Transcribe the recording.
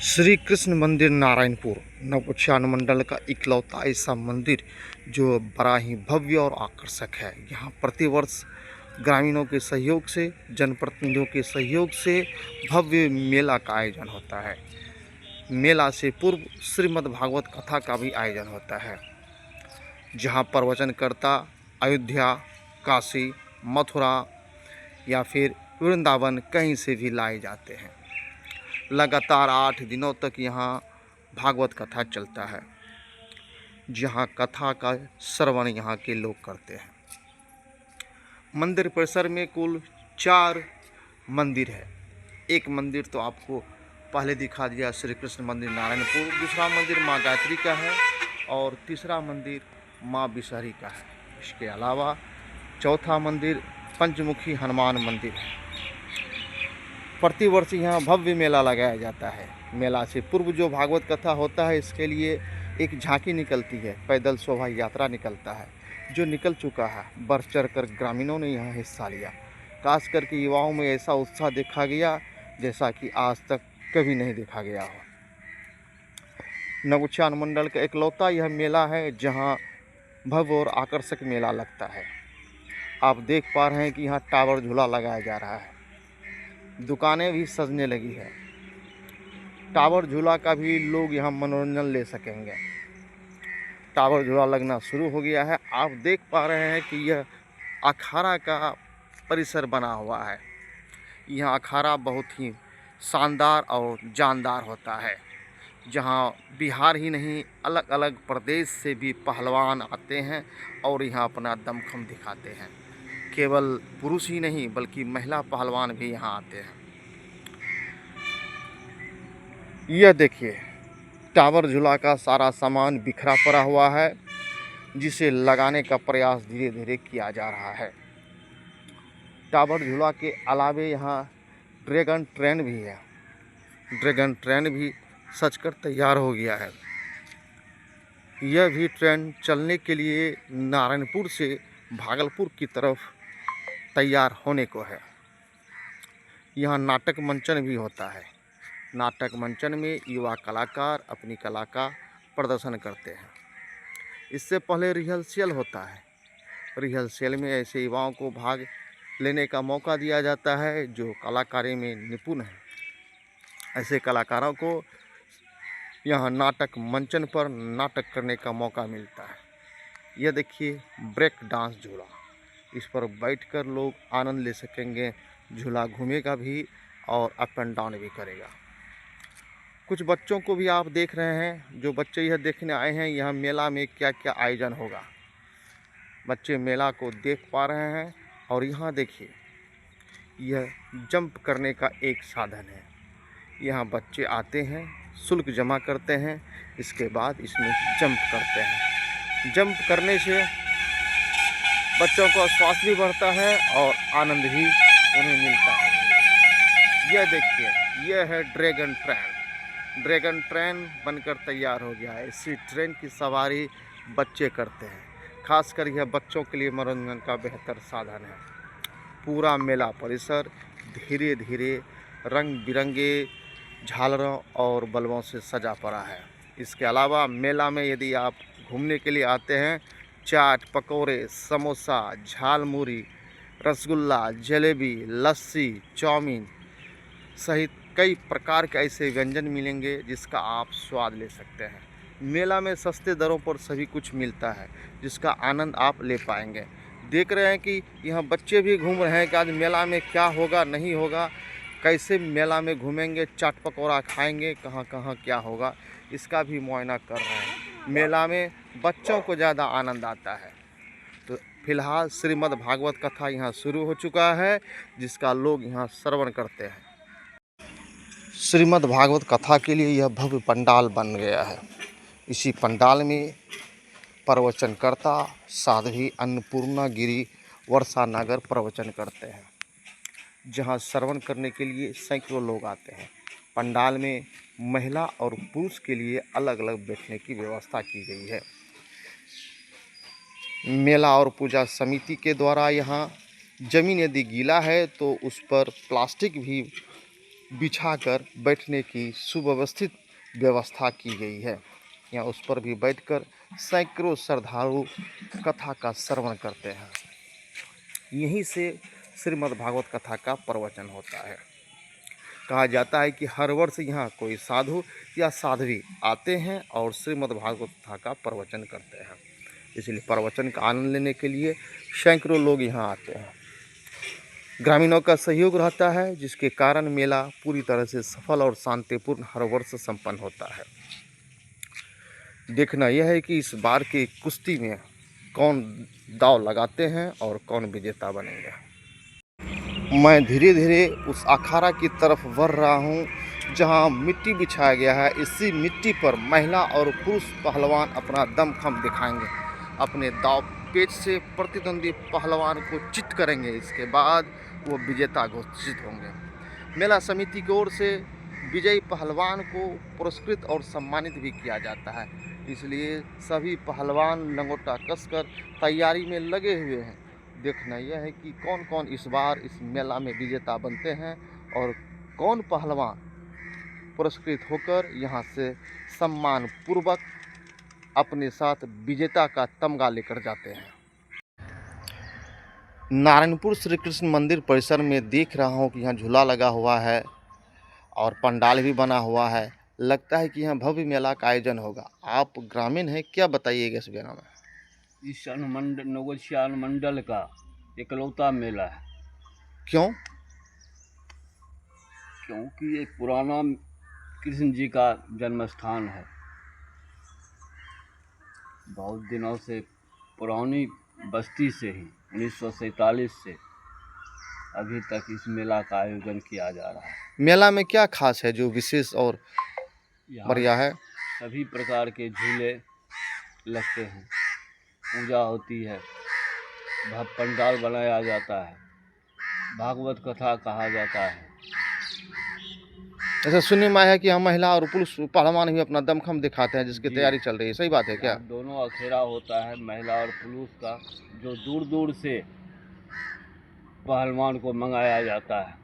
श्री कृष्ण मंदिर नारायणपुर नवगछिया अनुमंडल का इकलौता ऐसा मंदिर जो बड़ा ही भव्य और आकर्षक है। यहाँ प्रतिवर्ष ग्रामीणों के सहयोग से, जनप्रतिनिधियों के सहयोग से भव्य मेला का आयोजन होता है। मेला से पूर्व श्रीमद् भागवत कथा का भी आयोजन होता है, जहाँ प्रवचनकर्ता अयोध्या, काशी, मथुरा या फिर वृंदावन कहीं से भी लाए जाते हैं। लगातार 8 दिनों तक यहाँ भागवत कथा चलता है, जहाँ कथा का श्रवण यहाँ के लोग करते हैं। मंदिर परिसर में कुल 4 मंदिर है। एक मंदिर तो आपको पहले दिखा दिया, श्री कृष्ण मंदिर नारायणपुर। दूसरा मंदिर माँ गायत्री का है और तीसरा मंदिर माँ विषहरी का है। इसके अलावा चौथा मंदिर पंचमुखी हनुमान मंदिर है। प्रतिवर्ष यहाँ भव्य मेला लगाया जाता है। मेला से पूर्व जो भागवत कथा होता है, इसके लिए एक झांकी निकलती है, पैदल शोभा यात्रा निकलता है, जो निकल चुका है। बढ़ चढ़ कर ग्रामीणों ने यहाँ हिस्सा लिया। खास करके युवाओं में ऐसा उत्साह देखा गया जैसा कि आज तक कभी नहीं देखा गया हो। नवगछिया अनुमंडल का इकलौता यह मेला है जहाँ भव्य और आकर्षक मेला लगता है। आप देख पा रहे हैं कि यहाँ टावर झूला लगाया जा रहा है, दुकानें भी सजने लगी है। टावर झूला का भी लोग यहाँ मनोरंजन ले सकेंगे। टावर झूला लगना शुरू हो गया है। आप देख पा रहे हैं कि यह अखाड़ा का परिसर बना हुआ है। यह अखाड़ा बहुत ही शानदार और जानदार होता है, जहाँ बिहार ही नहीं अलग अलग प्रदेश से भी पहलवान आते हैं और यहाँ अपना दमखम दिखाते हैं। केवल पुरुष ही नहीं बल्कि महिला पहलवान भी यहाँ आते हैं। यह देखिए, टावर झूला का सारा सामान बिखरा पड़ा हुआ है, जिसे लगाने का प्रयास धीरे धीरे किया जा रहा है। टावर झूला के अलावे यहाँ ड्रैगन ट्रेन भी है। ड्रैगन ट्रेन भी सजकर तैयार हो गया है। यह भी ट्रेन चलने के लिए नारायणपुर से भागलपुर की तरफ तैयार होने को है। यहाँ नाटक मंचन भी होता है। नाटक मंचन में युवा कलाकार अपनी कला का प्रदर्शन करते हैं। इससे पहले रिहर्सल होता है। रिहर्सल में ऐसे युवाओं को भाग लेने का मौका दिया जाता है जो कलाकारी में निपुण है। ऐसे कलाकारों को यहाँ नाटक मंचन पर नाटक करने का मौका मिलता है। यह देखिए ब्रेक डांस झूला, इस पर बैठकर लोग आनंद ले सकेंगे। झूला घूमेगा भी और अप एंड डाउन भी करेगा। कुछ बच्चों को भी आप देख रहे हैं। जो बच्चे यह देखने आए हैं यहाँ मेला में क्या क्या आयोजन होगा, बच्चे मेला को देख पा रहे हैं। और यहाँ देखिए, यह जंप करने का एक साधन है। यहाँ बच्चे आते हैं, शुल्क जमा करते हैं, इसके बाद इसमें जंप करते हैं। जंप करने से बच्चों का स्वास्थ्य भी बढ़ता है और आनंद भी उन्हें मिलता है। यह देखिए, यह है ड्रैगन ट्रेन। ड्रैगन ट्रेन बनकर तैयार हो गया है। इसी ट्रेन की सवारी बच्चे करते हैं। खासकर यह बच्चों के लिए मनोरंजन का बेहतर साधन है। पूरा मेला परिसर धीरे धीरे रंग बिरंगे झालरों और बल्बों से सजा पड़ा है। इसके अलावा मेला में यदि आप घूमने के लिए आते हैं, चाट, पकौड़े, समोसा, झालमुरी, रसगुल्ला, जलेबी, लस्सी, चाउमीन सहित कई प्रकार के ऐसे व्यंजन मिलेंगे जिसका आप स्वाद ले सकते हैं। मेला में सस्ते दरों पर सभी कुछ मिलता है, जिसका आनंद आप ले पाएंगे। देख रहे हैं कि यहाँ बच्चे भी घूम रहे हैं कि आज मेला में क्या होगा, नहीं होगा, कैसे मेला में घूमेंगे, चाट पकौड़ा खाएंगे, कहाँ कहाँ क्या होगा, इसका भी मुआयना कर रहे हैं। मेला में बच्चों को ज़्यादा आनंद आता है। तो फिलहाल श्रीमद् भागवत कथा यहाँ शुरू हो चुका है, जिसका लोग यहाँ श्रवण करते हैं। श्रीमद् भागवत कथा के लिए यह भव्य पंडाल बन गया है। इसी पंडाल में प्रवचनकर्ता साध्वी अन्नपूर्णा गिरी वर्षा नागर प्रवचन करते हैं, जहां श्रवण करने के लिए सैकड़ों लोग आते हैं। पंडाल में महिला और पुरुष के लिए अलग अलग बैठने की व्यवस्था की गई है। मेला और पूजा समिति के द्वारा यहाँ जमीन यदि गीला है तो उस पर प्लास्टिक भी बिछाकर बैठने की सुव्यवस्थित व्यवस्था की गई है। यहाँ उस पर भी बैठकर सैकड़ों श्रद्धालु कथा का श्रवण करते हैं। यहीं से श्रीमद् भागवत कथा का प्रवचन होता है। कहा जाता है कि हर वर्ष यहाँ कोई साधु या साध्वी आते हैं और श्रीमद् भागवत कथा का प्रवचन करते हैं। इसलिए प्रवचन का आनंद लेने के लिए सैकड़ों लोग यहाँ आते हैं। ग्रामीणों का सहयोग रहता है, जिसके कारण मेला पूरी तरह से सफल और शांतिपूर्ण हर वर्ष संपन्न होता है। देखना यह है कि इस बार की कुश्ती में कौन दांव लगाते हैं और कौन विजेता बनेंगे। मैं धीरे धीरे उस अखाड़ा की तरफ बढ़ रहा हूँ जहाँ मिट्टी बिछाया गया है। इसी मिट्टी पर महिला और पुरुष पहलवान अपना दमखम दिखाएंगे। अपने दांव पेच से प्रतिद्वंदी पहलवान को चित करेंगे। इसके बाद वो विजेता घोषित होंगे। मेला समिति की ओर से विजयी पहलवान को पुरस्कृत और सम्मानित भी किया जाता है। इसलिए सभी पहलवान लंगोटा कसकर तैयारी में लगे हुए हैं। देखना यह है कि कौन कौन इस बार इस मेला में विजेता बनते हैं और कौन पहलवान पुरस्कृत होकर यहाँ से सम्मान पूर्वक अपने साथ विजेता का तमगा लेकर जाते हैं। नारायणपुर श्री कृष्ण मंदिर परिसर में देख रहा हूँ कि यहाँ झूला लगा हुआ है और पंडाल भी बना हुआ है। लगता है कि यहाँ भव्य मेला का आयोजन होगा। आप ग्रामीण हैं, क्या बताइएगा इस मेला में? इस नवगछिया अनुमंडल का इकलौता मेला है। क्यों? क्योंकि ये पुराना कृष्ण जी का जन्म स्थान है। बहुत दिनों से पुरानी बस्ती से ही 1947 से अभी तक इस मेला का आयोजन किया जा रहा है। मेला में क्या खास है जो विशेष और बढ़िया है? सभी प्रकार के झूले लगते हैं, पूजा होती है, पंडाल बनाया जाता है, भागवत कथा कहा जाता है। ऐसा सुनने में आया है कि यहाँ महिला और पुरुष पहलवान भी अपना दमखम दिखाते हैं, जिसकी तैयारी चल रही है। सही बात है क्या? दोनों अखेड़ा होता है महिला और पुरुष का, जो दूर दूर से पहलवान को मंगाया जाता है।